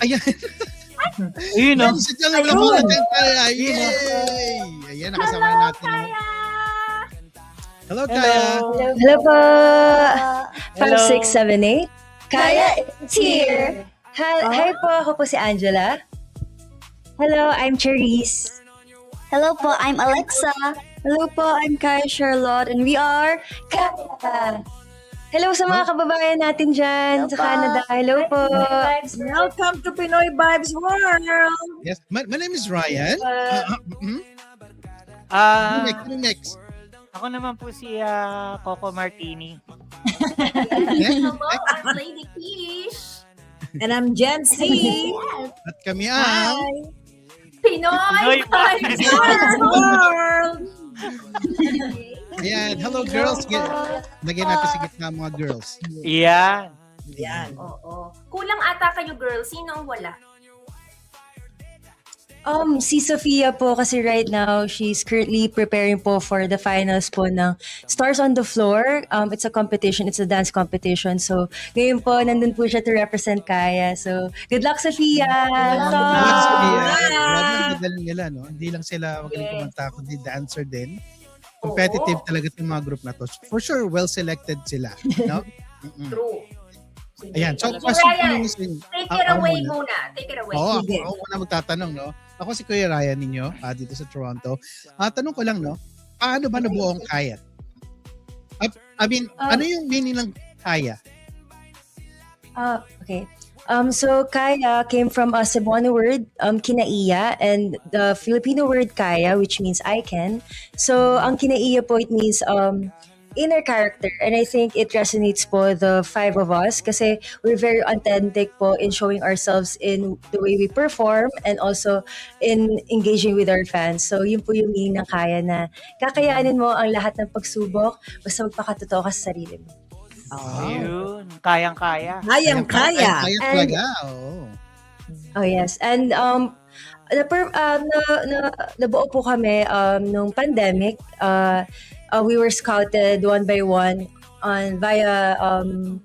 Ayan. Ayun, no? Ladies and gentlemen, natin Kaya. Yay! Ayan, nakasama na natin. Hello, Kaya. Hello po. Hello. 5678. Kaya is here. Hi po, ako po si Angela. Hello, I'm Charisse. Hello po, I'm Alexa. Hello po, I'm Kaya Charlotte and we are Kaya. Hello sa mga kababayan natin dyan sa Canada. Hello po. Welcome to Pinoy Vibes World. Yes, my name is Ryan. Next. Ako naman po si Coco Martini. Hello, I'm Lady Kish. And I'm Jen C. At kami ang... Pinoy Vibes World. Ayan, hello girls. Lagyan natin sa gitna mga girls. Yan. Yan. Oo. Kulang ata kayo, girls. Sino ang wala? Si Sofia po kasi right now, she's currently preparing po for the finals po ng Stars on the Floor. It's a competition, it's a dance competition. So, ngayon po, nandun po siya to represent Kaya. So, good luck, Sofia! Magaling nila, no? Hindi lang sila magaling kumanta, kundi dancer din. Competitive talaga itong mga group na to. For sure, well-selected sila. No? True. Ayan. So, Ryan, take it away muna. Take it away. Oo, ako muna magtatanong, no? Ako si Kuya Ryan ninyo, dito sa Toronto. Tanong ko lang, no? Paano ba nabuo ang Kaya? I mean, ano yung meaning ng Kaya? Okay. So Kaya came from a Cebuano word, kinaiya, and the Filipino word Kaya, which means I can. So ang kinaiya po, it means inner character, and I think it resonates po the five of us kasi we're very authentic po in showing ourselves in the way we perform and also in engaging with our fans. So yun po yung meaning ng Kaya, na kakayanin mo ang lahat ng pagsubok basta magpakatotoo ka sa sarili mo. Ayun. Kayang-kaya. Kayang-kaya. Kaya talaga, oo. Oh yes, and nabuo po kami nung pandemic. We were scouted one by one via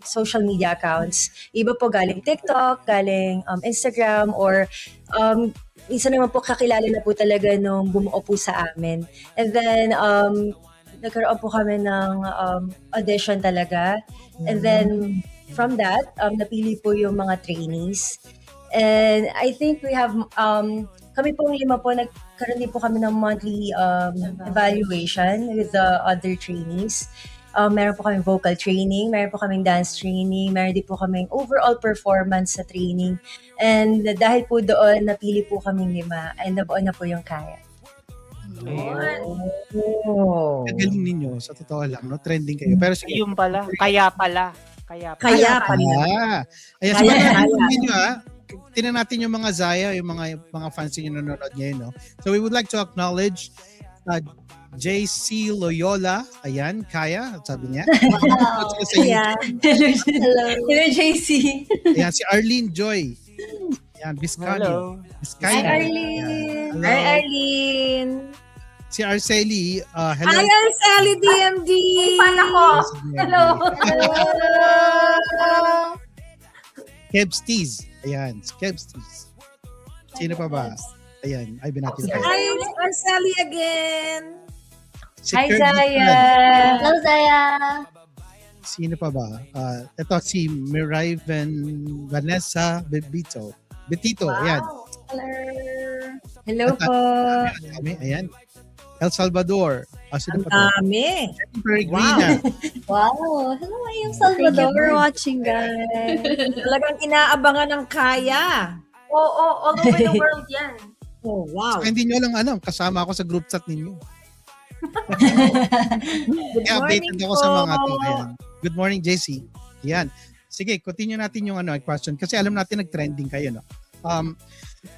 social media accounts. Iba po galing TikTok, galing Instagram, or minsan naman po kakilala na po talaga nung bumuo po sa amin. And then nagkaroon po kami ng audition talaga. And then from that, napili po yung mga trainees. And I think we have, kami pong 5 po, nagkaroon din po kami ng monthly evaluation with the other trainees. Meron po kaming vocal training, meron po kaming dance training, meron din po kaming overall performance sa training. And dahil po doon, napili po kaming 5 and nabuo na po yung Kaya. Kagaling ninyo, sa totoo lang, no? Trending kayo. Pero sige. Ayun pala. Kaya pala. Ayan, Kaya. sa mga ninyo, tinan natin yung mga Zaya, yung mga fans niyo nanonood ngayon, no? So we would like to acknowledge JC Loyola. Ayan, Kaya, sabi niya. Hello, JC. Ayan, si Arlene Joy. Ayan, Biscanio. Hi, Arlene. Hi, Arlene. Si Arceli, hello. Hi, Arceli DMD. Fan ako. Hello. Kebsties. Ayan, Kebsties. Sino pa ba? Ayan, ay binati na tayo. Hi, Arceli again. Si Hi, Kirby Zaya. Flan. Hello, Zaya. Sino pa ba? Ito si Mirai Vanessa Betito. Ayan. Hello po. Ayan. El Salvador. Sino pa to? Dami. Peregrina. Wow. Hello, I'm Thank you Salvador. for watching, guys. Talagang inaabangan ng Kaya. Oo, all over the world yan. Oh, wow. Saka hindi nyo lang kasama ako sa group chat ninyo. Good Kaya morning updated ako sa mga to. po. Ayan. Good morning, JC. Ayan. Sige, continue natin yung question. Kasi alam natin nag-trending kayo, no?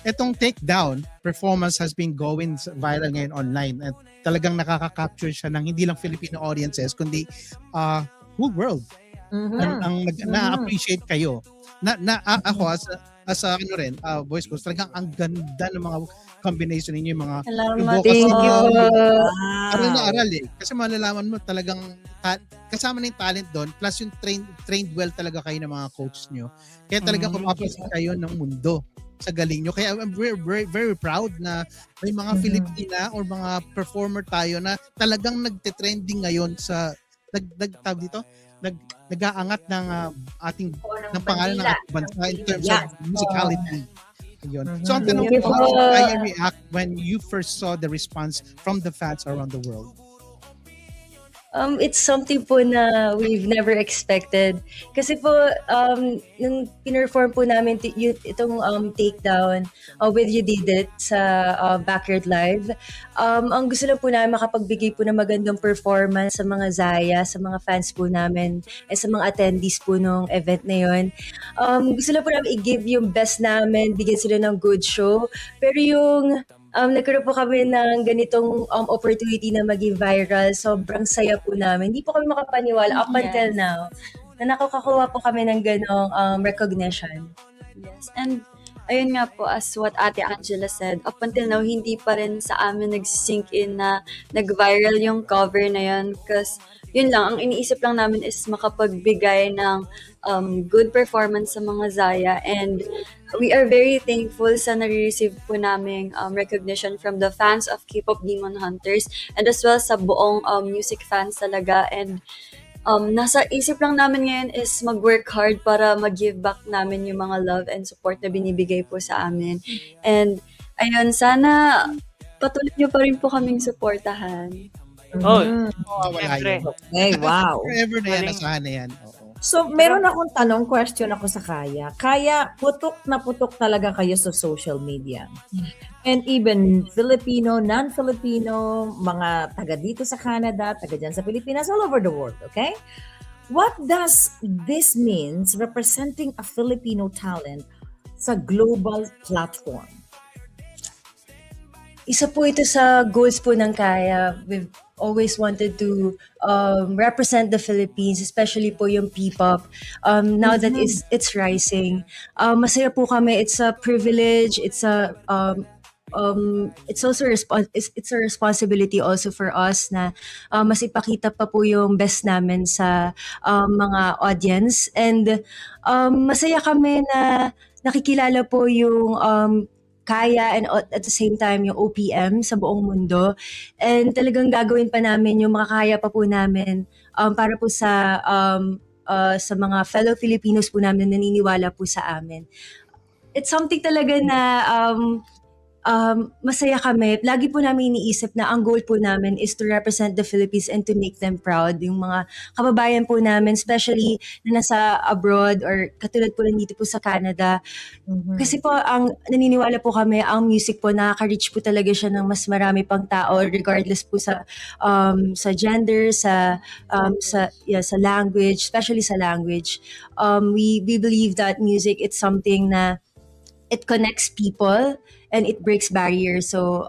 Itong Takedown performance has been going viral ngayon online. At talagang nakaka-capture siya ng hindi lang Filipino audiences, kundi whole world. Ang na-appreciate kayo. Ako as a ano rin, voice coach, talagang ang ganda ng mga combination ninyo, yung mga yung Salamat vocals po. ninyo, Wow. aral na aral eh. Kasi malalaman mo talagang kasama na yung talent doon, plus yung trained well talaga kayo ng mga coach nyo. Kaya talagang papapasin kayo ng mundo sa galing nyo. Kaya I'm very, very, very proud na may mga Filipina or mga performer tayo na talagang nagte-trending ngayon sa tawag dito, nag-aangat ng ating ng pangalan ng ating bansa in terms of musicality. Ayun. So ang tanong Thank you ko, how po. did Kaya react when you first saw the response from the fans around the world? It's something po na we've never expected. Kasi po, nung pinerform po namin itong takedown with You Did It sa Backyard Live, ang gusto lang po namin makapagbigay po ng magandang performance sa mga Zaya, sa mga fans po namin, sa mga attendees po nung event na yun. Gusto lang po namin i-give yung best namin, bigyan sila ng good show. Pero yung nagkaroon po kami ng ganitong opportunity na maging viral. Sobrang saya po namin. Hindi po kami makapaniwala up until now na nakakakuha po kami ng ganong recognition. Yes. And ayun nga po, as what Ate Angela said, up until now, hindi pa rin sa amin nag-sink in na nag-viral yung cover na yun. Because yun lang, ang iniisip lang namin is makapagbigay ng good performance sa mga Zaya. And we are very thankful sa nare-receive po naming recognition from the fans of K-pop Demon Hunters and as well sa buong music fans talaga. And nasa isip lang namin ngayon is mag-work hard para mag-give back namin yung mga love and support na binibigay po sa amin. And ayun, sana patuloy nyo pa rin po kaming supportahan. Oh, Wala syempre. yun. Okay, wow. Forever na yan, Galing. asahan na yan. Oo. So, meron akong tanong, question ako sa Kaya. Kaya, putok na putok talaga kayo sa social media. And even Filipino, non-Filipino, mga taga dito sa Canada, taga dyan sa Pilipinas, all over the world, okay? What does this means representing a Filipino talent sa global platform? Isa po ito sa goals po ng Kaya. We've always wanted to represent the Philippines, especially po yung P-pop. Now that it's rising, masaya po kami. It's a privilege. It's also it's a responsibility also for us na mas ipakita pa po yung best namin sa mga audience. And masaya kami na nakikilala po yung Kaya and at the same time yung OPM sa buong mundo. And talagang gagawin pa namin yung makakaya pa po namin para po sa mga fellow Filipinos po namin na naniniwala po sa amin. It's something talaga na masaya kami. Lagi po namin iniisip na ang goal po namin is to represent the Philippines and to make them proud. Yung mga kababayan po namin, especially na nasa abroad or katulad po nandito po sa Canada. Kasi po, ang naniniwala po kami, ang music po, nakaka-reach po talaga siya ng mas marami pang tao regardless po sa gender, sa language, especially sa language. We believe that music, it's something na it connects people and it breaks barriers. So,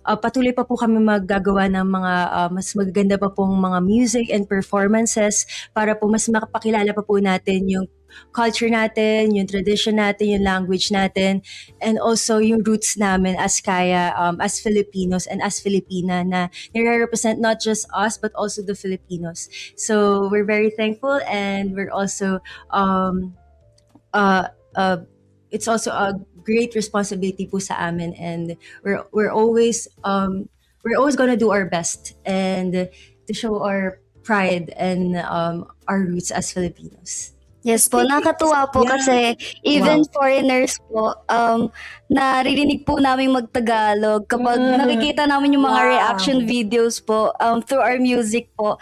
patuloy pa po kami maggagawa ng mga mas magaganda pa pong mga music and performances para po mas makapakilala pa po natin yung culture natin, yung tradition natin, yung language natin, and also yung roots namin as Kaya, as Filipinos and as Filipina na nire-represent not just us but also the Filipinos. So, we're very thankful and we're also it's also a great responsibility po sa amin, and we're always gonna do our best and to show our pride and our roots as Filipinos. Yes po, nakakatuwa po kasi even foreigners po, naririnig po namin magtagalog kapag nakikita namin yung mga reaction videos po through our music po,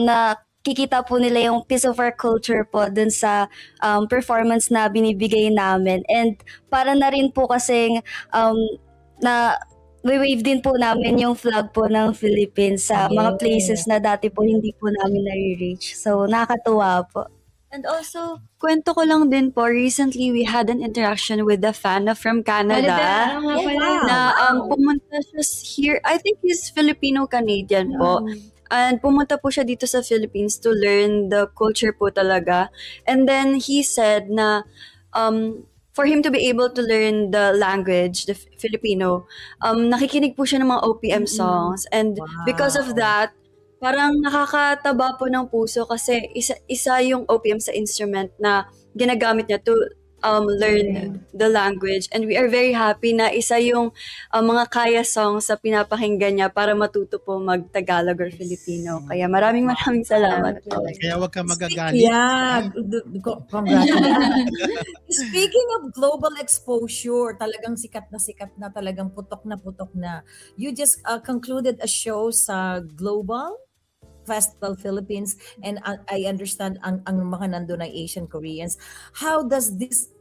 na kikita po nila yung piece of our culture po dun sa performance na binibigay namin. And para na rin po kasing na wave din po namin yung flag po ng Philippines sa mga places na dati po hindi po namin nare-reach. So, nakakatuwa po. And also, kwento ko lang din po, recently we had an interaction with a fan from Canada na pumunta siya here. I think he's Filipino-Canadian po. And pumunta po siya dito sa Philippines to learn the culture po talaga. And then he said na for him to be able to learn the language, the Filipino, nakikinig po siya ng mga OPM songs. And because of that, parang nakakataba po ng puso kasi isa yung OPM sa instrument na ginagamit niya to learn the language. And we are very happy na isa yung mga Kaya songs sa pinapakinggan niya para matuto po mag-Tagalog or Filipino. Kaya maraming salamat po. Kaya wag ka magagalit. Yeah, congratulations. Speaking of global exposure, talagang sikat na talagang putok na. You just concluded a show sa Global Festival Philippines, and I understand ang mga nandun ay Asian Koreans. How does this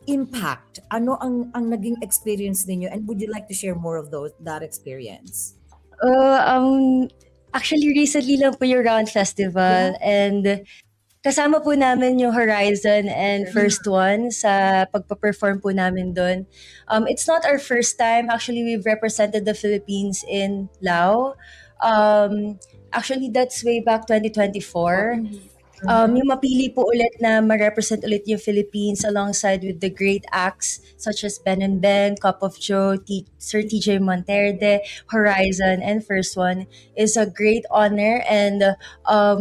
impact? Ano ang naging experience ninyo, and would you like to share more of that experience? Actually, recently lang po yung Round Festival, and kasama po namin yung Horizon and First One sa pagpa-perform po namin doon. It's not our first time. Actually, we've represented the Philippines in Lao. Actually, that's way back 2024. Yung mapili po ulit na ma-represent ulit yung Philippines alongside with the great acts such as Ben and Ben, Cup of Joe, Sir TJ Monterde, Horizon, and First One is a great honor, and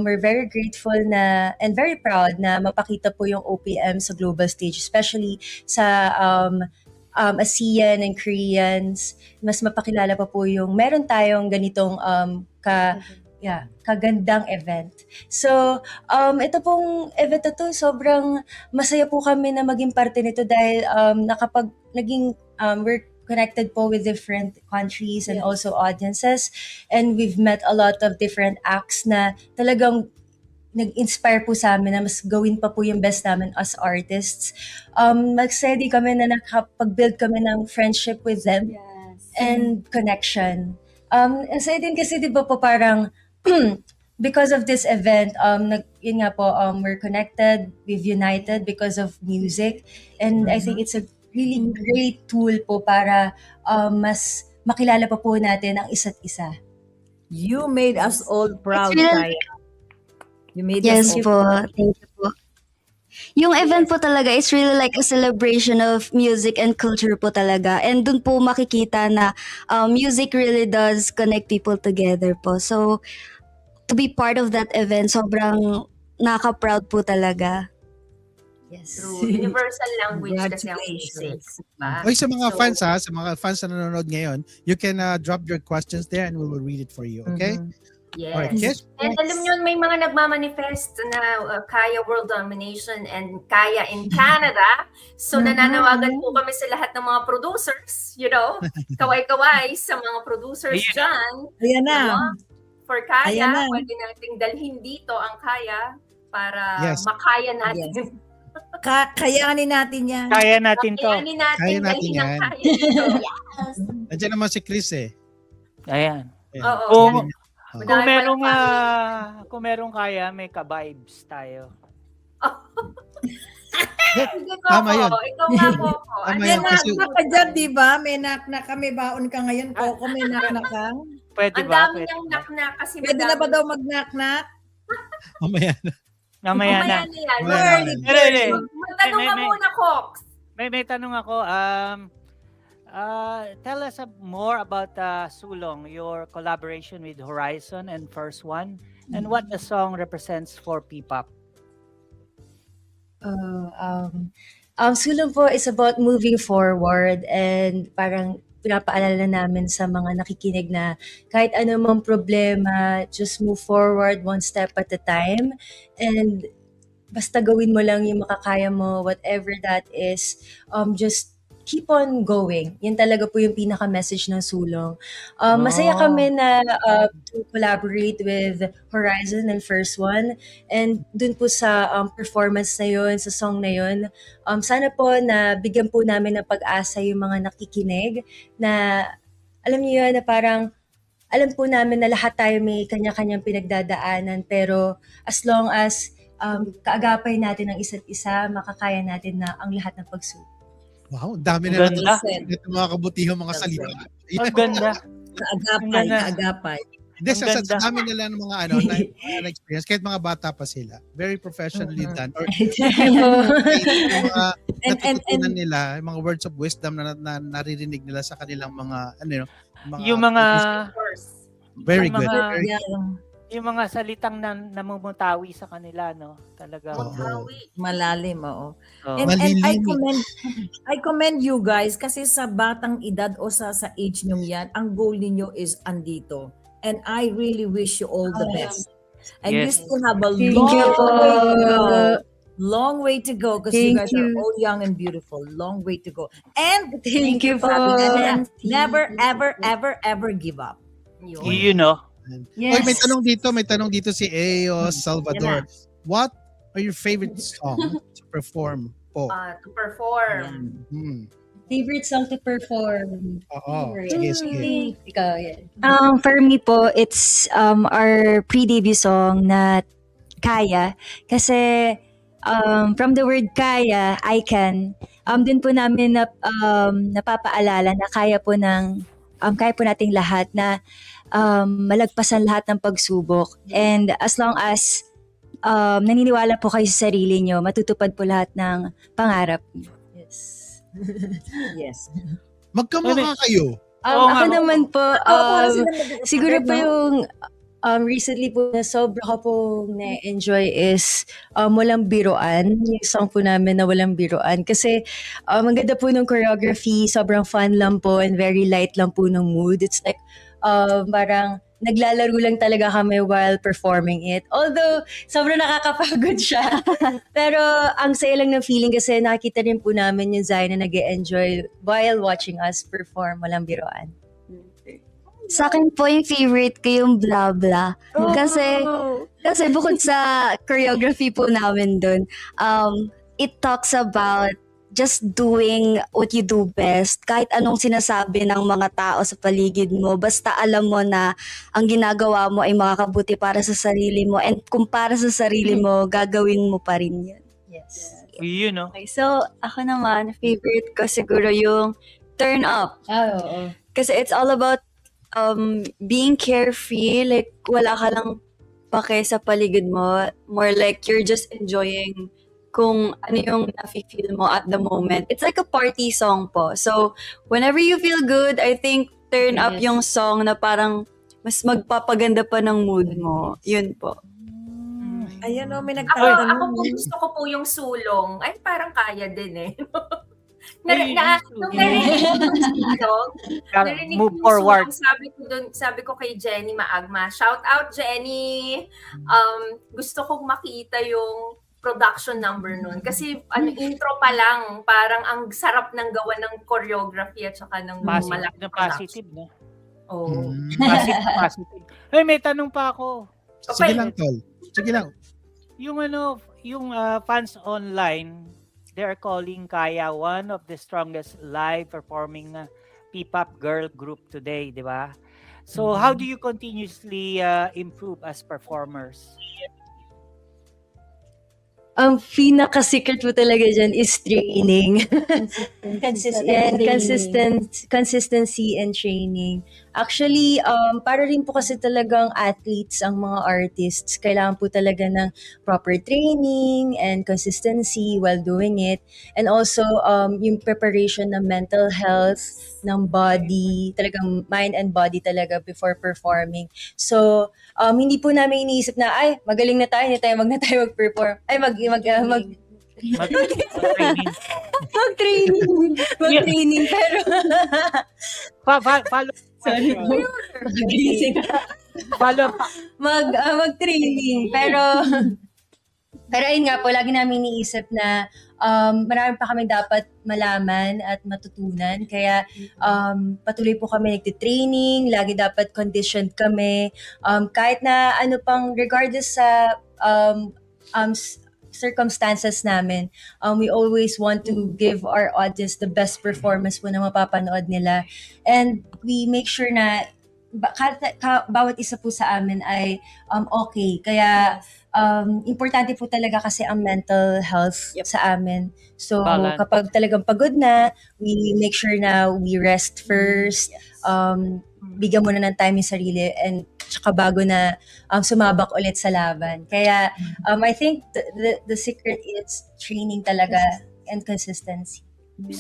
we're very grateful na and very proud na mapakita po yung OPM sa global stage, especially sa ASEAN and Koreans. Mas mapakilala pa po yung meron tayong ganitong kagandang event. So, ito pong event na to, sobrang masaya po kami na maging parte nito dahil we're connected po with different countries and also audiences, and we've met a lot of different acts na talagang nag-inspire po sa amin na mas gawin pa po yung best namin as artists. Magsaya kami na nakapag-build kami ng friendship with them and connection. Masaya din kasi di ba po parang because of this event, yun nga po, we're connected, we've united because of music, and I think it's a really great tool po para mas makilala pa po natin ang isa't isa. You made us all proud, It's really- Kaya. You made Yes us all po, proud. thank you po. Yung event po talaga is really like a celebration of music and culture po talaga. And dun po makikita na music really does connect people together po. So, to be part of that event, sobrang nakaka-proud po talaga. Yes. True. Universal language kasi ang music. Congratulations. Diba? Oy, sa mga So- fans sa mga fans na nanonood ngayon, you can drop your questions there and we will read it for you, okay? Yes. Alright, Kish? And alam nyo, may mga nagmamanifest na Kaya World Domination and Kaya in Canada. So nananawagan po kami sa lahat ng mga producers, kaway-kaway sa mga producers Ayun. dyan. Ayan na. For Kaya, Ayan na. pwede nating dalhin dito ang Kaya para Yes. makaya natin. Kayanin natin yan. Kaya natin to. Kayanin natin, Kaya natin dalhin ang yan. Kaya dito. Nandiyan naman si Chris eh. Ayan. Ayan. Oo. Kung, Oh. kung merong kaya, may ka-vibes tayo. Sige, Tama Coco. yun. Ikaw nga, Coco. Tama Ano yun, na- kasi- Knock ka dyan, di ba? May knock-knock ka, may baon ka ngayon. Coco, may knock-knock ka. Pwede Ang ba? dami niyang knock-knock kasi Pwede na madami- ba daw mag-knock-knock? Mamaya na. Mamaya na. Mamaya na yan. Mamaya na. Hindi. Magtanong ka May- muna, Cox. May tanong ako. Tell us more about Sulong, your collaboration with Horizon and First One, and what the song represents for P-pop. Sulong po is about moving forward, and parang pinapaalala namin sa mga nakikinig na kahit ano mang problema, just move forward one step at a time, and basta gawin mo lang yung makakaya mo, whatever that is, just keep on going. Yan talaga po yung pinaka-message ng Sulong. Masaya kami na to collaborate with Horizon and First One, and dun po sa performance na yun, sa song na yun, sana po na bigyan po namin ng pag-asa yung mga nakikinig na alam niyo yun na parang alam po namin na lahat tayo may kanya-kanyang pinagdadaanan, pero as long as kaagapay natin ang isa't isa, makakaya natin na ang lahat ng pagsubok. Wow, ang dami Ang na ganda. ito mga kabutihang mga salita. Ang ganda. Kaagapay, Ang ganda. kaagapay. Hindi, Ang sa ganda. dami nila ng mga na experience, kahit mga bata pa sila, very professionally done. Or yung mga And natututunan nila, yung mga words of wisdom na naririnig nila sa kanilang mga, Yung mga Of course. very yung good. mga- Very, yeah, yung mga salitang namumutawi sa kanila, no? Talaga. Oo. Mutawi. malalim, oo. Oo. And Malilinis. I commend you guys kasi sa batang edad o sa age nyo yan, ang goal ninyo is andito. And I really wish you all the best. And you Yes. still have a Thank long you way po. to go. Long way to go because you Thank guys are you. all young and beautiful. Long way to go. And Thank you po. never, ever give up. Yun. You know. Oy, may Yes. tanong dito si Eo Salvador. What are your favorite song to perform po? To perform. Favorite song to perform? Oo. Sige, sige. Ikaw, yan. For me po, it's our pre-debut song na Kaya. Kasi from the word kaya, I can, dun po namin napapaalala na kaya po nating lahat na malagpasan lahat ng pagsubok. And as long as naniniwala po kayo sa sarili nyo, matutupad po lahat ng pangarap. Yes. Yes. Magkamukha kayo. Oo Ako nga. naman po, Para sila mag- siguro po no? yung recently po na sobra ko po na-enjoy is Walang Biruan. Yung song po namin na Walang Biruan. Kasi ang ganda po ng choreography, sobrang fun lang po and very light lang po ng mood. It's like parang naglalaro lang talaga kami while performing it. Although, sobrang nakakapagod siya. Pero ang saya lang ng feeling kasi nakita rin po namin yung Zai na nag-enjoy while watching us perform Walang Biruan. Sa akin po yung favorite ko yung Blah Blah. Kasi bukod sa choreography po namin dun, it talks about just doing what you do best. Kahit anong sinasabi ng mga tao sa paligid mo, basta alam mo na ang ginagawa mo ay makakabuti para sa sarili mo. And kung para sa sarili mo, gagawin mo pa rin yun. Yes. You know. Okay, so ako naman, favorite ko siguro yung Turn Up. Oo. Kasi it's all about being carefree, like wala ka lang pake sa paligid mo, more like you're just enjoying kung ano yung nafe-feel mo at the moment. It's like a party song po. So, whenever you feel good, I think Turn Up Yes. yung song na parang mas magpapaganda pa ng mood mo. Yun po. Ayan o, may Ako nagtatanong. po gusto ko po yung sulong. Ay, parang kaya din eh. Ay, Nung narinig ko yung sulong, narinig ko Move yung forward. sulong, sabi ko kay Jenny Maagma, shout out Jenny! Gusto kong makita yung production number nun. Kasi intro pa lang, parang ang sarap ng gawa ng choreography at saka ng Positive malaki na positive, no? Oh. Positive na positive. Ay, may tanong pa ako. Sige lang, Tol. Sige lang. Yung fans online, they are calling Kaya one of the strongest live performing P-pop girl group today, di ba? So, how do you continuously improve as performers? Ang pinaka-secret po talaga dyan is training. Consistency and training. Actually, para rin po kasi talagang athletes ang mga artists. Kailangan po talaga ng proper training and consistency while doing it. And also, yung preparation ng mental health, ng body, talagang mind and body talaga before performing. So, hindi po namin iniisip na, ay, magaling na tayo, na tayo mag-perform. Ay, mag-training. Mag-training, pero... Follow. Sorry po. Follow. Mag-training. Pero ayun nga po, lagi namin iniisip na marami pa kami dapat malaman at matutunan. Kaya patuloy po kami nagtitraining, lagi dapat conditioned kami. Kahit na ano pang, regardless sa circumstances namin, we always want to give our audience the best performance po na mapapanood nila. And we make sure na bawat isa po sa amin ay okay. Kaya importante po talaga kasi ang mental health sa amin. So Balance. kapag talagang pagod na, we make sure na we rest first. Bigyan muna ng time yung sarili and tsaka bago na sumabak ulit sa laban. Kaya I think the secret is training talaga and consistency.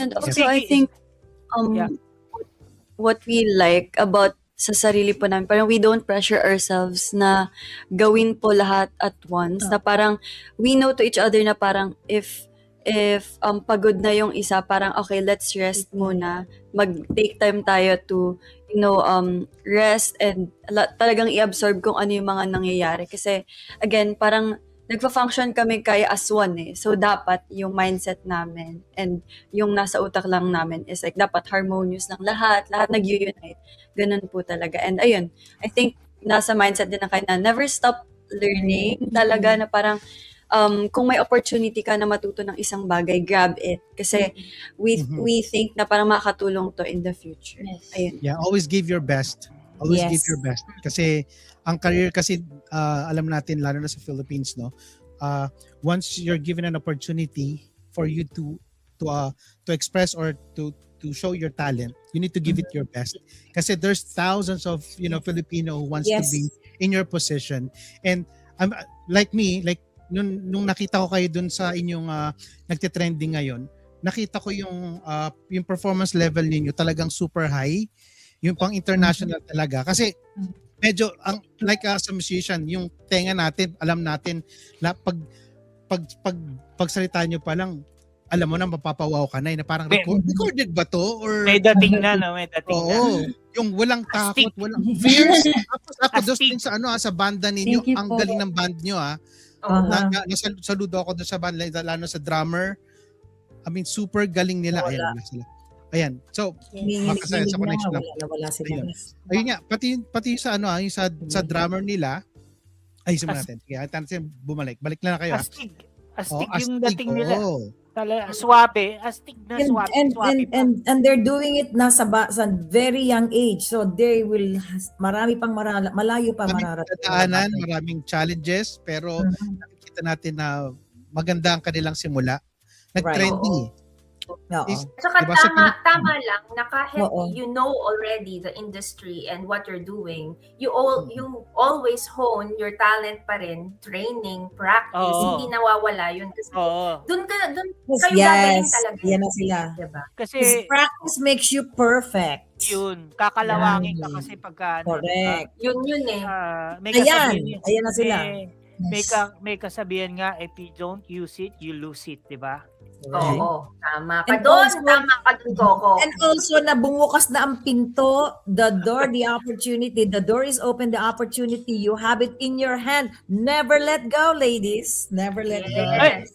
And also, Yes. I think Yeah. what we like about sa sarili po namin, parang we don't pressure ourselves na gawin po lahat at once. Na parang we know to each other na parang if pagod na yung isa, parang okay, let's rest muna. Mag-take time tayo to, rest and talagang i-absorb kung ano yung mga nangyayari. Kasi, again, parang nagpa-function kami kaya as one eh. So, dapat yung mindset namin and yung nasa utak lang namin is like, dapat harmonious ng lahat nag-unite. Ganun po talaga. And ayun, I think nasa mindset din na kayo na never stop learning talaga na parang kung may opportunity ka na matuto ng isang bagay, grab it. Kasi we think na parang makakatulong to in the future. Yes. Ayun. Yeah, always give your best. Always give Yes. your best. Kasi ang career kasi alam natin lalo na sa Philippines, no. Once you're given an opportunity for you to express or to show your talent, you need to give it your best. Kasi there's thousands of Filipino who wants to Yes. be in your position. And like me, like nung nakita ko kayo dun sa inyong nagte-trending ngayon, nakita ko yung performance level ninyo talagang super high. Yung pang international talaga. Kasi medyo like as a musician, yung tenga natin, alam natin na pagsalita nyo pa lang, alam mo na mapapawaw ka na, na parang recorded ba to? Or May dating na, no? May dating na. oo, yung walang takot, Astig. walang fears. Tapos ako doon Astig. sa banda ninyo, Thank you ang po. galing ng band nyo saludo ako doon sa band, lalo sa drummer. I mean, super galing nila. Ayan, wala sila. Ayan. So, Makasaya sa connection lang. Wala sila. Ayun. ayun nga, pati yung sa yung sa drummer nila. Ay, simulan natin. Sige, natin bumalik. Balik na kayo. Astig. Oh, Astig yung dating nila. oh. Swabe. Astig na And, swabe. and, Swabe and, pa. and they're doing it sa very young age. So they will, marami pang malayo pa Maraming mararating. dadaanan, maraming challenges, pero nakikita natin na maganda ang kanilang simula. Nag-trending. Oo. Is- Saka Diba sa tama lang na kahit Oo. you know already the industry and what you're doing, you always hone your talent pa rin, training, practice, Oo. hindi nawawala yun. Kasi Oo. dun Yes, kayo gagaling yes. talaga. Yan na sila. Diba? Kasi Because practice makes you perfect. yun, kakalawangin ka Yan. kasi pagka Correct. Yun eh. may Ayan. kasabihan Ayan na sila. may kasabihan nga, if you don't use it, you lose it, di ba? Oo. Tama ka And doon. also- Tama ka doon, Coco. And also, na bumukas na ang pinto, the door, the opportunity, the door is open, the opportunity, you have it in your hand. Never let go, ladies. Never let go. Yes.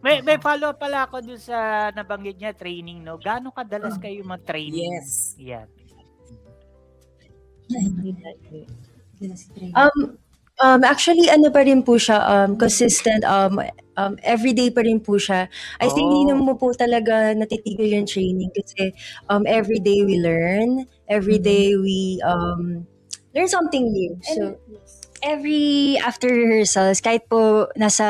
May follow-up pala ako dun sa nabanggit niya, training, no? Gaano kadalas kayo mag-training? Yes. Yan. Actually, ano pa rin po siya, consistent, everyday pa rin po siya. I think hindi Oh. naman po talaga natitigil yung training kasi everyday we learn, everyday we learn something new. So, every after rehearsals, kahit po nasa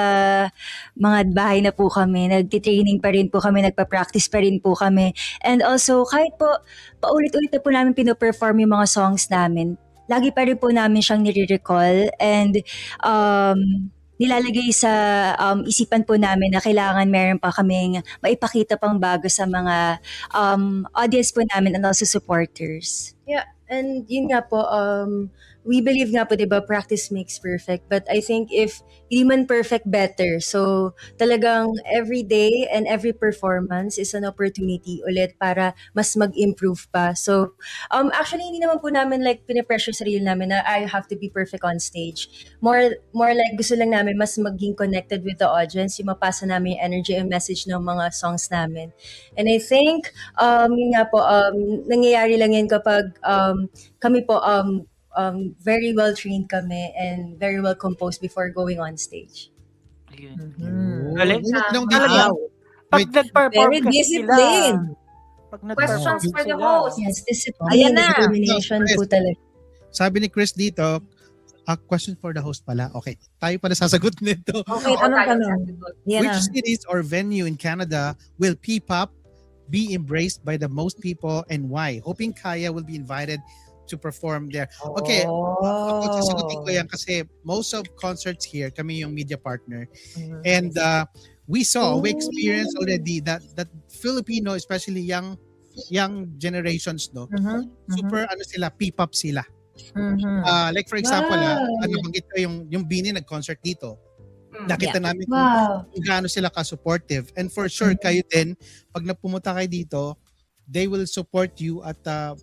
mga bahay na po kami, nagtitraining pa rin po kami, nagpa-practice pa rin po kami. And also, kahit po paulit-ulit na po namin pinoperform yung mga songs namin, lagi pa rin po namin siyang nire-recall and nilalagay sa isipan po namin na kailangan meron pa kaming maipakita pang bago sa mga audience po namin and also supporters. Yeah, and yun nga po, we believe nga po, diba, practice makes perfect. But I think if hindi man perfect, better. So talagang every day and every performance is an opportunity ulit para mas mag-improve pa. So actually, hindi naman po namin like pinapressure sarili namin na I have to be perfect on stage. More like gusto lang namin mas maging connected with the audience, yung mapasa namin yung energy and message ng mga songs namin. And I think, yun nga po, nangyayari lang yan kapag kami po, very well trained kami and very well composed before going on stage. Ayun. Mhm. Galing. Yung Wow. Pag Wait. nag-perform Very kasi disciplined. sila, pag nag-perform Questions for the sila, host. Yes, discipline Ayan and na. determination po talaga. Sabi ni Chris dito, a question for the host pala. Okay, tayo pala sasagot nito. Okay, Oo, tanong tayo tanong. sasagot. Yan Which na. cities or venue in Canada will P-pop be embraced by the most people and why? Hoping Kaya will be invited to perform there. Okay, ako Oh. sasagutin ko yan kasi most of concerts here, kami yung media partner. Mhm. And we experienced already that Filipino, especially young generations, no, Mhm, super ano sila, P-pop sila. mhm. Like for example, Wow. nabanggit ko yung Bini nag-concert dito. Nakita Yeah. namin Wow. kung gaano sila ka-supportive. And for sure, kayo din, pag napumunta kayo dito, they will support you at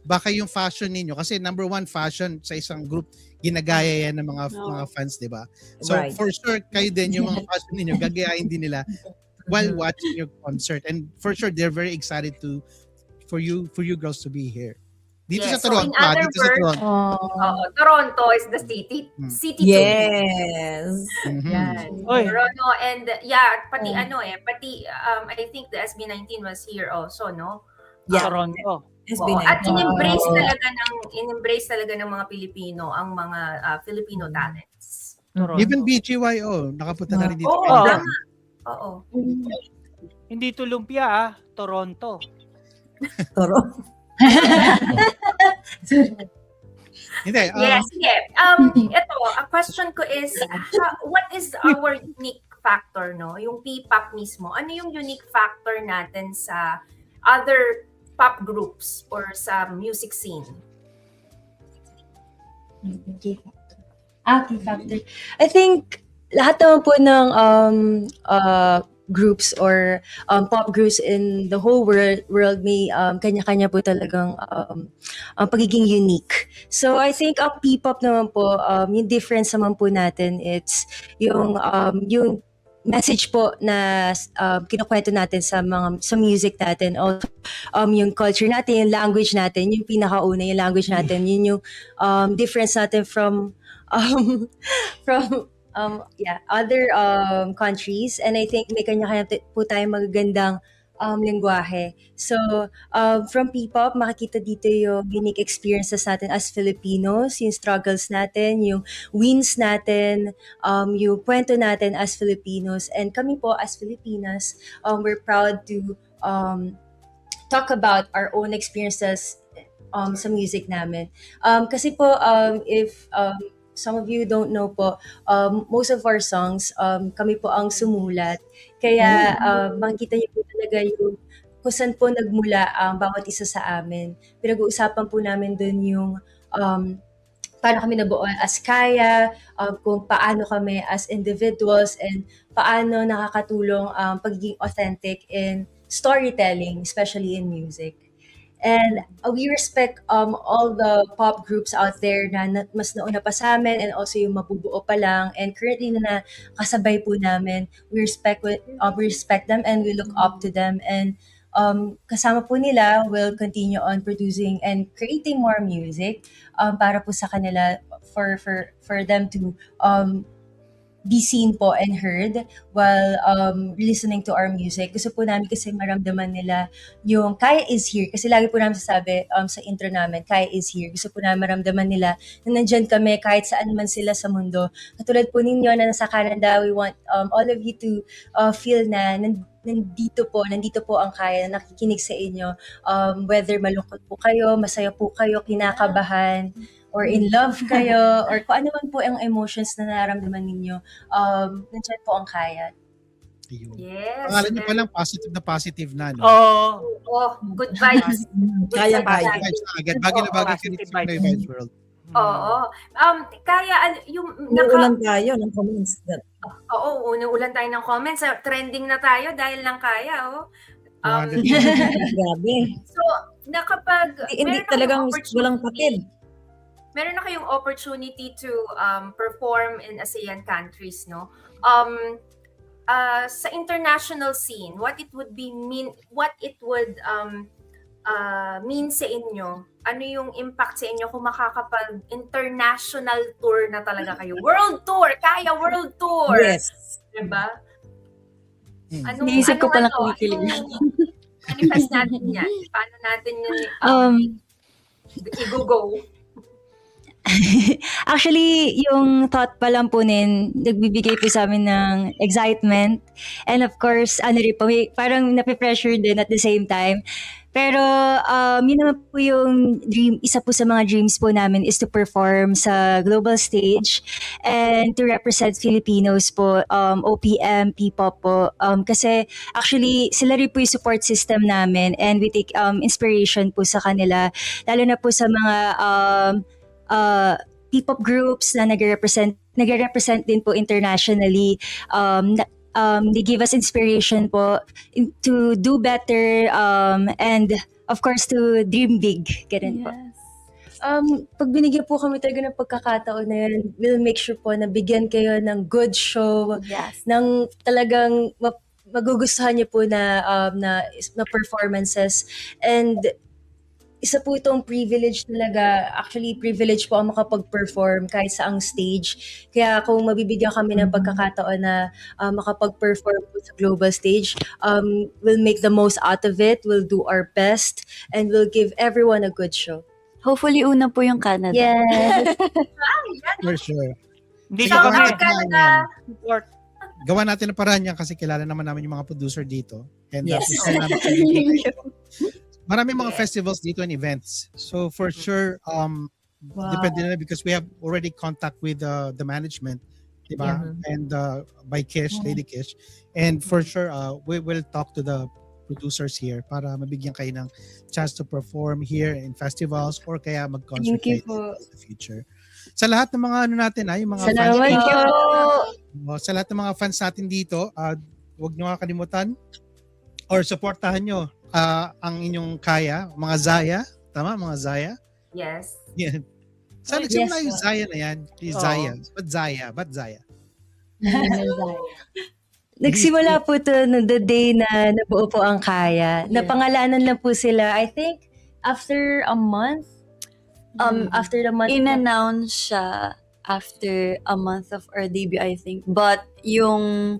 baka yung fashion ninyo. Kasi number one, fashion sa isang group, ginagaya yan ng mga fans, di ba? So Right. for sure, kayo din, yung mga fashion ninyo, gagayahin din nila while watching your concert. And for sure, they're very excited for you girls to be here. Dito Yes, sa so in Toronto, other dito sa Toronto. Toronto is the city. City to be. Yes. Mhm. Yan. Oy. Toronto and pati I think the SB19 was here also, no? Yeah. Toronto. Oo. At SB19. in-embrace talaga ng mga Pilipino ang mga Filipino talents. Toronto. Even BGYO, nakapunta na rin dito. Oo, kayo. tama. Oo. Hindi to lumpia Toronto. Toro. Hindi, Yes, yeah. Ito, a question ko is, what is our unique factor, no? Yung P-pop mismo. Ano yung unique factor natin sa other pop groups or sa music scene? Key factor. I think lahat naman po ng groups or pop groups in the whole world may kanya-kanya po talagang pagiging unique. So I think ang P-pop naman po, yung difference naman po natin, it's yung message po na kinukwento natin sa music natin, also yung culture natin, yung language natin, yung pinakauna yung language natin, yun yung difference natin from other countries. And I think may kanya-kanya po tayong magagandang lengguwahe. So, from P-pop, makikita dito yung unique experiences natin as Filipinos, yung struggles natin, yung wins natin, yung kwento natin as Filipinos. And kami po as Filipinas, we're proud to talk about our own experiences sa music namin. Kasi po, if some of you don't know po, most of our songs, kami po ang sumulat. Kaya makikita niyo po talaga yung kung saan po nagmula ang bawat isa sa amin. Pinag-uusapan po namin dun yung paano kami nabuo as Kaya, kung paano kami as individuals, and paano nakakatulong ang pagiging authentic in storytelling, especially in music. And we respect all the pop groups out there na mas nauna pa sa amin, and also yung mabubuo pa lang, and currently na kasabay po namin. We respect them and we look up to them, and kasama po nila will continue on producing and creating more music para po sa kanila, for them to be seen po and heard while listening to our music. Gusto po namin kasi maramdaman nila yung Kaya is here. Kasi lagi po namin sasabi sa intro namin, Kaya is here. Gusto po namin maramdaman nila na nandyan kami kahit saan man sila sa mundo. Katulad po ninyo na nasa Canada, we want all of you to feel na nandito po ang Kaya, na nakikinig sa inyo. Whether malungkot po kayo, masaya po kayo, kinakabahan, or in love kayo, or kung ano man po ang emotions na nararamdaman ninyo, nandiyan po ang Kaya. Ayun. Yes. Pangalan niyo pa lang, positive na, no? Oh, Oh, good vibes. Kaya, kaya. Vibes na agad. Bagay na bagay Positive sa Pinoy vibes. Vibes World. Oo. Kaya, yung Ulan tayo ng comments. Oo, ulan tayo ng comments. Trending na tayo dahil lang Kaya, oh. Grabe. So, Hindi meron na talagang kayong walang opportunity- patid. Meron na kayong opportunity to perform in ASEAN countries, no? Sa international scene, what it would mean sa inyo? Ano yung impact sa inyo kung makakapag-international tour na talaga kayo? World tour! Kaya world tour! Yes. Diba? Iniisip ko palang kumikilig. Manifest natin yan. Paano natin yun i-go? Actually, yung thought pa lang po nagbibigay po sa amin ng excitement. And of course, ano rin po, parang nape-pressure din at the same time. Pero yun naman po yung isa po sa mga dreams po namin is to perform sa global stage and to represent Filipinos po, OPM, P-pop po. Kasi actually sila rin po yung support system namin and we take inspiration po sa kanila, lalo na po sa mga P-pop groups na nagre-represent din po internationally. They give us inspiration po to do better and of course to dream big. Ganun po. Pag binigyan po kami talaga ng pagkakataon na yun, we'll make sure po na bigyan kayo ng good show, Yes. ng talagang magugustuhan niyo po na performances. And isa po itong privilege talaga. Actually, privilege po ang makapag-perform kahit sa ang stage. Kaya kung mabibigyan kami ng pagkakataon na makapag-perform po sa global stage, we'll make the most out of it. We'll do our best and we'll give everyone a good show. Hopefully, una po yung Canada. Yes. For sure. Hindi Sige, nyo gawa kami natin ng Canada. support. Gawa natin ang paraan yan kasi kilala naman namin yung mga producer dito. And Yes. gusto namin kayo. Marami mga festivals dito and events. So for sure, depende na because we have already contact with the management, diba? And by Kish, Lady Kish. And for sure, we will talk to the producers here para mabigyan kayo ng chance to perform here in festivals or kaya mag-concert Thank you kayo po. in the future. Sa lahat ng mga ano natin, yung mga Salamat fans, po. sa lahat ng mga fans natin dito, huwag nyo kakalimutan or supportahan nyo ang inyong Kaya, mga Zaya. Tama, mga Zaya? Yes. Yan. Sana Yes, simula yung po. Zaya na yan. Yung Oo. Zaya. Ba't Zaya? Nagsimula po to no the day na nabuo po ang Kaya. Napangalanan lang po sila, I think, after a month. After the month. In-announce siya after a month of our debut, I think. But yung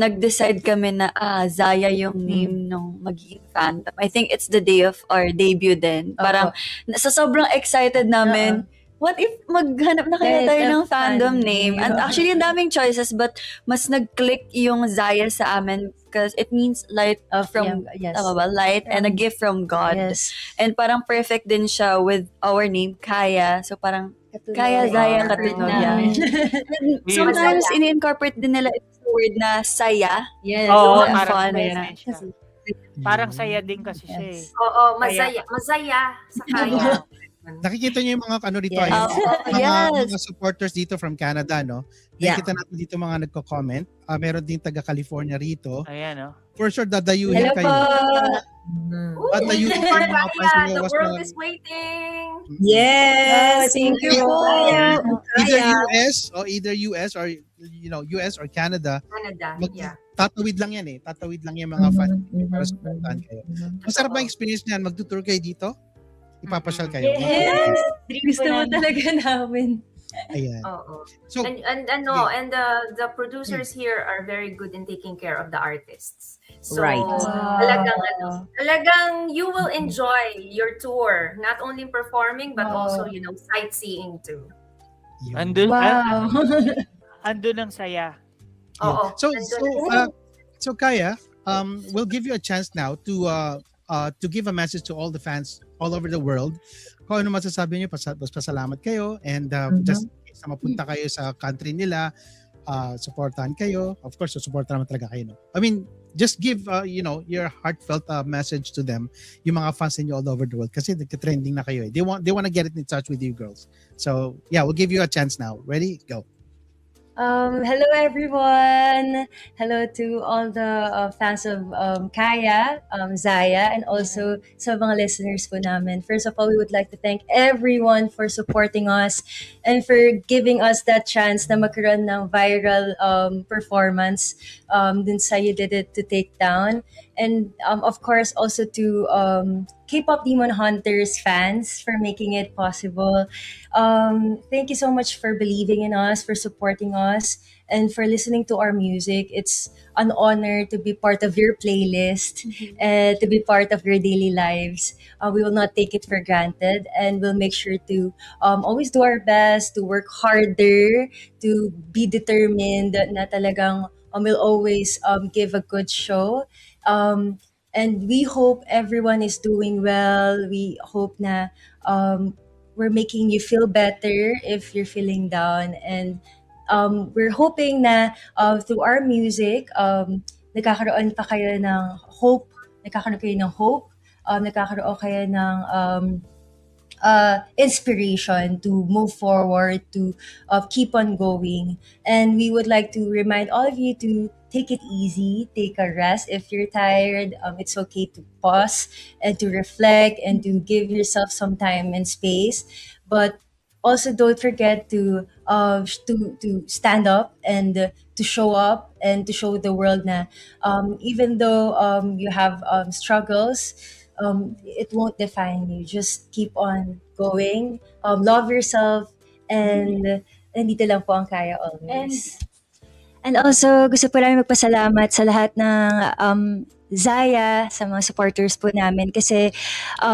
nag-decide kami na Zaya yung name nung magiging fandom. I think it's the day of our debut din. Parang sa sobrang excited namin, what if maghanap na kaya Right, tayo ng of fandom fandom. name? And actually, ang daming choices, but mas nag-click yung Zaya sa amin because it means light from, yes. tama ba? Light and a gift from God. Yes. And parang perfect din siya with our name, Kaya. So parang, Kaya, Zaya, Katunog. namin. And sometimes, ini-incorporate din nila ito sa word na saya. Yes. Oo, Yung parang fun. message siya. Parang saya din kasi siya eh. Oo, masaya sa Kaya. Nakikita niyo yung mga ano dito, Yes. mga supporters dito from Canada, no? Yeah. Nakikita natin dito mga nagko-comment. Meron din taga-California rito. Ayan, For sure, dadayuhin Hello kayo. Ooh, Dadayuhin for kayo mga fans Kaya, nyo. the Was world na- is waiting. Yes. Thank you Yeah. po. Either Kaya. US or US or Canada, Canada, yeah. tatawid lang yan eh. Tatawid lang yung mga fans para supportahan kayo. Masarap ba ang experience niyan? Magtutour kayo dito? Ipapasyal kayo. Yes. Gusto mo talaga namin. Ayan. Oo. So, And the producers here are very good in taking care of the artists. So Right. talagang you will enjoy your tour, not only performing but also sightseeing too. yun. Andun, Wow. andun ang saya. Oo. So Kaya, we'll give you a chance now to give a message to all the fans all over the world. Kung ano masasabi niyo, pasalamat kayo and just sa mapunta kayo sa country nila, supportahan kayo. Of course, supportahan naman talaga kayo. No? I mean, just give your heartfelt message to them, yung mga fans niyo all over the world kasi nagka-trending na kayo. They want to get in touch with you girls. So, yeah, we'll give you a chance now. Ready? Go. Hello everyone. Hello to all the fans of Kaya, Zaya, and also sa mga listeners po namin. First of all, we would like to thank everyone for supporting us and for giving us that chance na magkaroon ng viral performance dun sa You Did It to Take Down. And of course, also to K-pop Demon Hunters fans for making it possible. Thank you so much for believing in us, for supporting us, and for listening to our music. It's an honor to be part of your playlist and to be part of your daily lives. We will not take it for granted and we'll make sure to always do our best, to work harder, to be determined na talagang we'll always give a good show. And we hope everyone is doing well. We hope na we're making you feel better if you're feeling down. And we're hoping na through our music, nagkakaroon pa kayo ng hope, nagkakaroon kayo ng inspiration to move forward, to keep on going. And we would like to remind all of you to take it easy, take a rest. If you're tired, it's okay to pause and to reflect and to give yourself some time and space. But also don't forget to stand up and to show up and to show the world na even though you have struggles, it won't define you. Just keep on going. Love yourself, and nandito lang po ang Kaya always. And also, gusto po namin magpasalamat sa lahat ng Zaya, sa mga supporters po namin. Kasi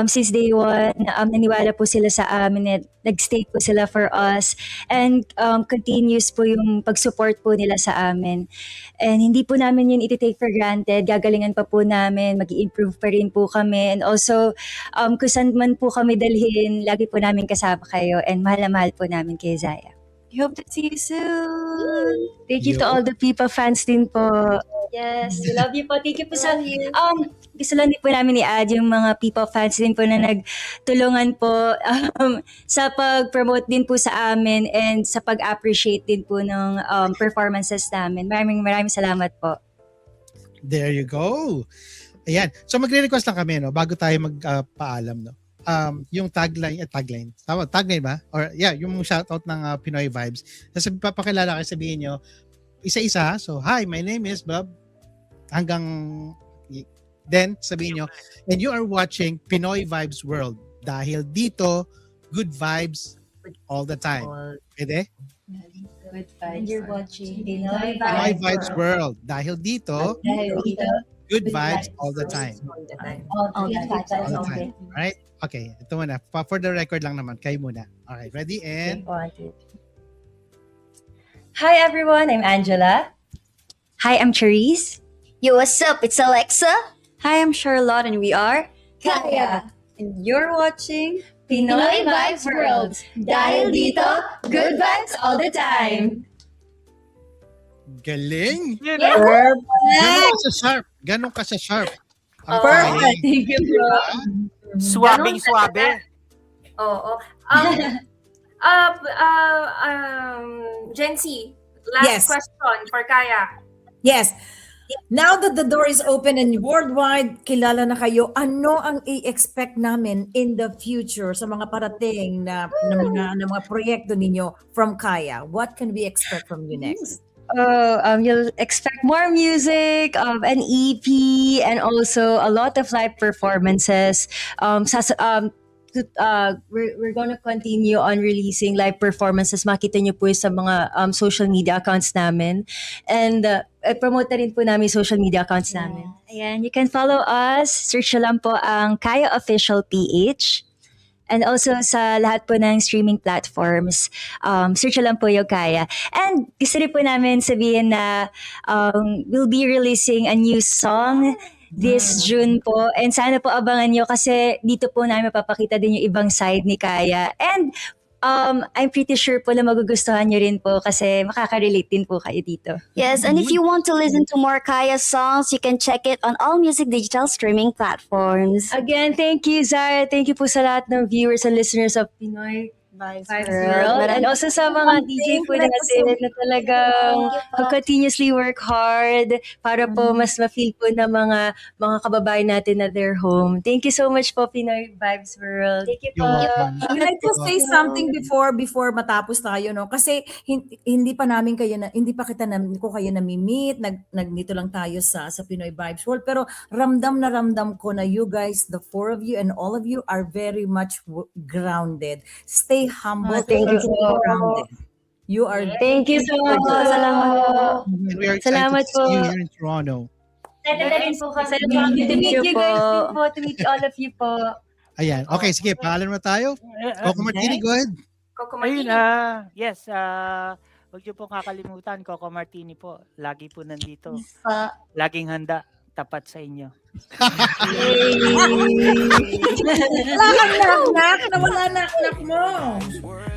since day one, naniwala po sila sa amin at nag-stay po sila for us. And continuous po yung pag-support po nila sa amin. And hindi po namin yun iti-take for granted. Gagalingan pa po namin, mag-i-improve pa rin po kami. And also, kung saan man po kami dalhin, lagi po namin kasama kayo. And mahal na mahal po namin kay Zaya. We hope to see you soon. Thank you to all the Pipa fans din po. Yes, we love you po. Thank you po sa... gusto lang din po namin i-add yung mga Pipa fans din po na nagtulungan po sa pag-promote din po sa amin and sa pag-appreciate din po ng performances namin. Maraming salamat po. There you go. Ayan. So magre-request lang kami, no, bago tayo magpaalam, no. Yung tagline ba? Or yung shoutout ng Pinoy Vibes. Tapos papakilala kayo, sabihin nyo, isa-isa. So, hi, my name is Bob. Hanggang, then sabihin nyo, and you are watching Pinoy Vibes World. Dahil dito, good vibes all the time. Pwede? Good vibes. And you're watching Pinoy Vibes World. Dahil dito, good vibes all the time. All the time. Alright? Okay, ito muna. For the record lang naman, kayo muna. Alright, ready? And hi everyone, I'm Angela. Hi, I'm Charisse. Yo, what's up? It's Alexa. Hi, I'm Charlotte and we are Kaya. And you're watching Pinoy Vibes World. Dahil dito, good vibes all the time. galing! Perfect. Ganon ka sa sharp. Ang Perfect. galing. Thank you po. Suwabing-suwabe. Oo. Jency, last Yes. question for Kaya. Yes. Now that the door is open and worldwide, kilala na kayo, ano ang i-expect namin in the future sa mga parating na mga proyekto ninyo from Kaya? What can we expect from you next? You'll expect more music, an EP, and also a lot of live performances. We're gonna continue on releasing live performances. Makita niyo po sa mga social media accounts namin. And promote na rin po namin social media accounts namin. Ayan, you can follow us. Search nyo lang po ang Kaya Official PH. And also sa lahat po ng streaming platforms, search nyo lang po yung Kaya. And gusto rin po namin sabihin na we'll be releasing a new song this June po. And sana po abangan nyo kasi dito po namin mapapakita din yung ibang side ni Kaya. And I'm pretty sure po na magugustuhan nyo rin po kasi makaka-relate din po kayo dito. Yes, and if you want to listen to more Kaya songs, you can check it on all music digital streaming platforms. Again, thank you, Zara. Thank you po sa lahat ng viewers and listeners of Pinoy Vibes World. And also sa mga DJ po natin na talagang continuously work hard para po mas ma-feel po na mga kababayan natin na they're home. Thank you so much po, Pinoy Vibes World. Thank you po. Can I just say something before matapos tayo, no? Kasi hindi pa ko kayo nami-meet, nagdito lang tayo sa Pinoy Vibes World, pero ramdam na ramdam ko na you guys, the four of you and all of you are very much grounded. Stay humble. Thank you stay po. grounded. You are Thank you so much. Salamat po. And we are excited Salamat to see you po. here in Toronto. Excited na rin po kami. To meet you guys din po. To meet all of you po. Ayan. Okay, sige. Pangalan mo tayo. Coco Martini, go ahead. Coco Ayun, Martini. yes, huwag niyo po kakalimutan, Coco Martini po. Lagi po nandito. Laging handa. magtapat sa inyo. Wala kang knock-knock na wala knock-knock mo.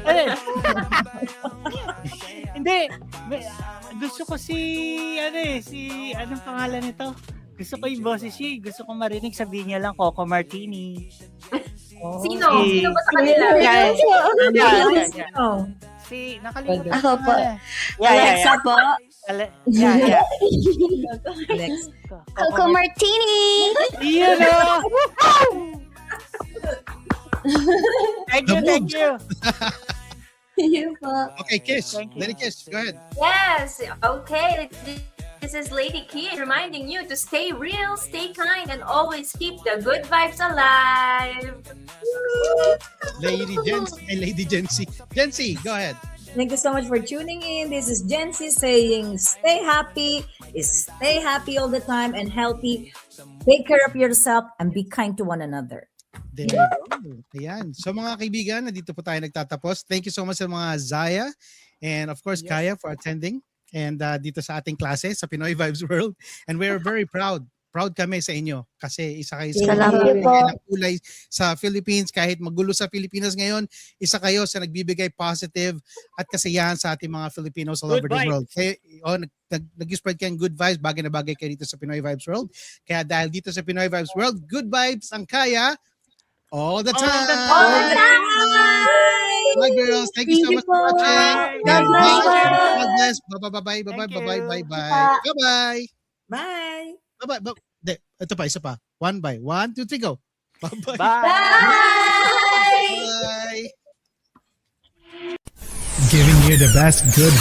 Ayun. Hindi. Gusto ko anong pangalan nito? Gusto ko yung boses niya. Gusto ko marinig. Sabihin niya lang, Coco Martini. Sino? Sino ba sa kanila? Oh. Nakalimutan Ako ko po. na. Alexa po. Yeah. Alex. Coco Martini. Yun o! Thank you. Yun po. Okay, Kiss. Thank you. Lady Kiss, go ahead. Yes. Okay. This is Lady Kiss reminding you to stay real, stay kind, and always keep the good vibes alive. Lady Jency. Jency, go ahead. Thank you so much for tuning in. This is Jency saying stay happy all the time and healthy. Take care of yourself and be kind to one another. There you go. Ayan. So mga kaibigan, nandito po tayo nagtatapos. Thank you so much sa mga Zaya and of course Kaya for attending and dito sa ating klase sa Pinoy Vibes World. And we're very proud. Proud kami sa inyo kasi isa kayo sa Salamat po. ng kulay sa Philippines. Kahit magulo sa Pilipinas ngayon, isa kayo sa nagbibigay positive at kasiyahan sa ating mga Filipinos all over Good the vibes. world. Kaya, nag-spread kayo ng good vibes, bagay na bagay kayo dito sa Pinoy Vibes World. Kaya dahil dito sa Pinoy Vibes World, good vibes ang Kaya all the time. Bye girls. Thank you so much for watching. God bless. God bless. Bye-bye. Thank you. Bye-bye. Bye. Bye-bye. Ito pa, isa pa. 1 by 1, 2, 3, go. Bye-bye. Bye. Bye. Giving you the best good